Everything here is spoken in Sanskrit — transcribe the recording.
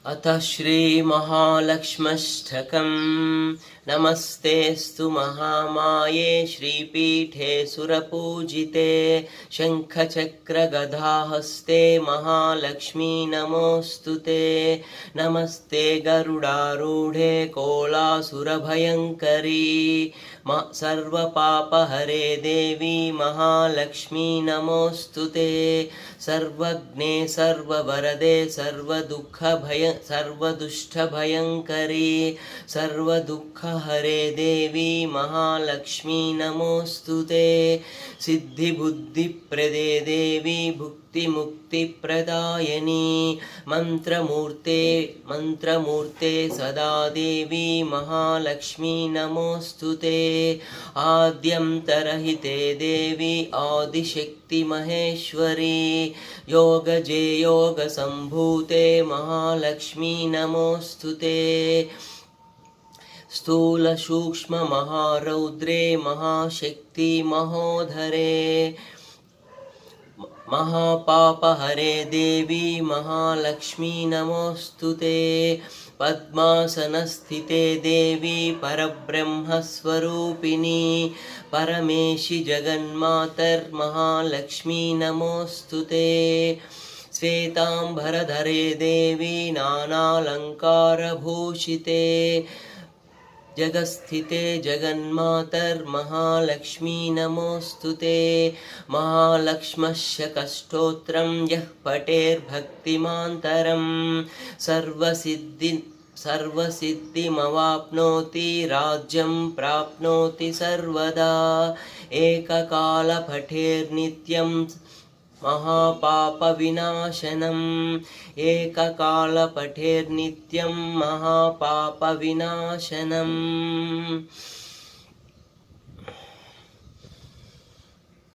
अथ श्रीमहालक्ष्म्यष्टकम्। नमस्तेऽस्तु महामाये श्रीपीठे सुरपूजिते शङ्खचक्रगदाहस्ते महालक्ष्मी नमोऽस्तु ते। नमस्ते गरुडारूढे कोलासुरभयङ्करी सर्वपापहरे देवी महालक्ष्मी नमोऽस्तु ते। सर्वज्ञे सर्ववरदे सर्वदुष्टभयङ्करी सर्वदुःखहरे देवी महालक्ष्मी नमोऽस्तु ते। सिद्धिबुद्धिप्रदे देवी मुक्तिप्रदायिनी मन्त्रमूर्ते सदा देवी महालक्ष्मी नमोऽस्तु ते। आद्यन्तरहिते देवी आदिशक्ति महेश्वरी योगजे योगसम्भूते महालक्ष्मी नमोऽस्तु ते। स्थूलसूक्ष्ममहारौद्रे महाशक्ति महोदरे महापापहरे देवी महालक्ष्मी नमोऽस्तु ते। पद्मासनस्थिते देवी परब्रह्मस्वरूपिणी परमेशि जगन्मातर्महालक्ष्मी नमोऽस्तु ते। श्वेताम्बरधरे देवी नानालङ्कारभूषिते जगस्थिते जगन्मातर्महालक्ष्मी नमोऽस्तु ते। महालक्ष्म्यस्य कष्टोत्रं यः पठेर्भक्तिमान्तरं सर्वसिद्धिमवाप्नोति राज्यं प्राप्नोति सर्वदा। एककालपठेर्नित्यं महापापविनाशनम् एककालपठेर्नित्यं महापापविनाशनम्।